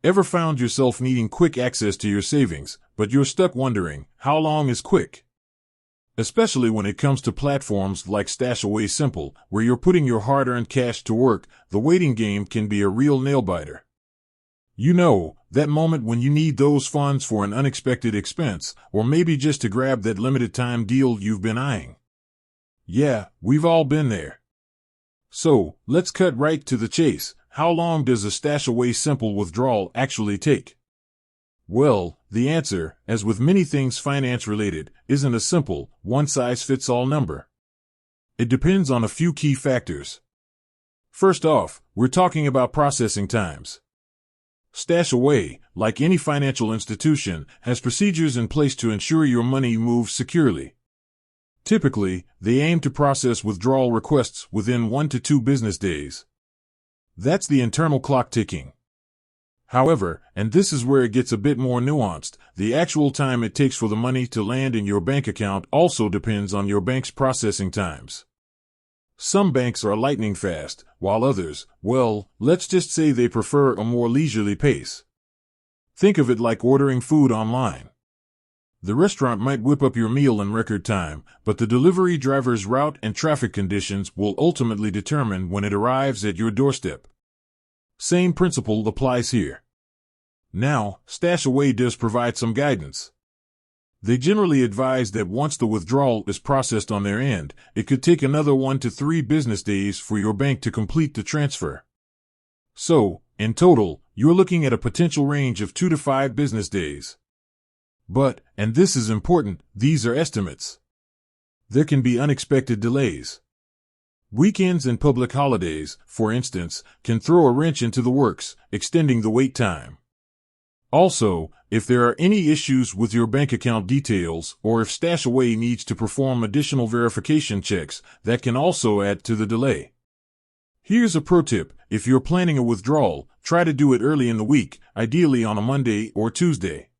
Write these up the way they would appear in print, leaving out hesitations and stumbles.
Ever found yourself needing quick access to your savings, but you're stuck wondering, how long is quick? Especially when it comes to platforms like StashAway Simple, where you're putting your hard-earned cash to work, the waiting game can be a real nail-biter. You know, that moment when you need those funds for an unexpected expense, or maybe just to grab that limited-time deal you've been eyeing. Yeah, we've all been there. So, let's cut right to the chase. How long does a StashAway Simple withdrawal actually take? Well, the answer, as with many things finance-related, isn't a simple, one-size-fits-all number. It depends on a few key factors. First off, we're talking about processing times. StashAway, like any financial institution, has procedures in place to ensure your money moves securely. Typically, they aim to process withdrawal requests within 1 to 2 business days. That's the internal clock ticking. However, and this is where it gets a bit more nuanced, the actual time it takes for the money to land in your bank account also depends on your bank's processing times. Some banks are lightning fast, while others, well, let's just say they prefer a more leisurely pace. Think of it like ordering food online. The restaurant might whip up your meal in record time, but the delivery driver's route and traffic conditions will ultimately determine when it arrives at your doorstep. Same principle applies here. Now, StashAway does provide some guidance. They generally advise that once the withdrawal is processed on their end, it could take another 1 to 3 business days for your bank to complete the transfer. So, in total, you're looking at a potential range of 2 to 5 business days. But, and this is important, these are estimates. There can be unexpected delays. Weekends and public holidays, for instance, can throw a wrench into the works, extending the wait time. Also, if there are any issues with your bank account details, or if StashAway needs to perform additional verification checks, that can also add to the delay. Here's a pro tip: if you're planning a withdrawal, try to do it early in the week, ideally on a Monday or Tuesday.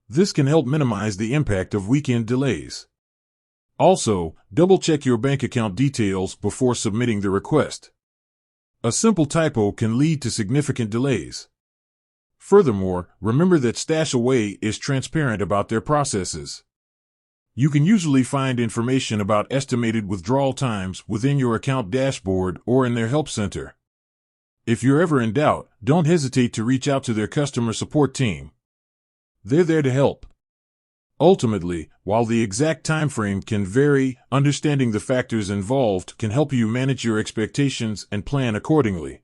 This can help minimize the impact of weekend delays. Also, double-check your bank account details before submitting the request. A simple typo can lead to significant delays. Furthermore, remember that StashAway is transparent about their processes. You can usually find information about estimated withdrawal times within your account dashboard or in their help center. If you're ever in doubt, don't hesitate to reach out to their customer support team. They're there to help. Ultimately, while the exact time frame can vary, understanding the factors involved can help you manage your expectations and plan accordingly.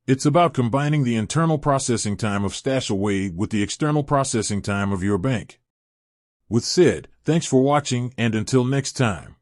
It's about combining the internal processing time of StashAway with the external processing time of your bank. With said, thanks for watching, and until next time.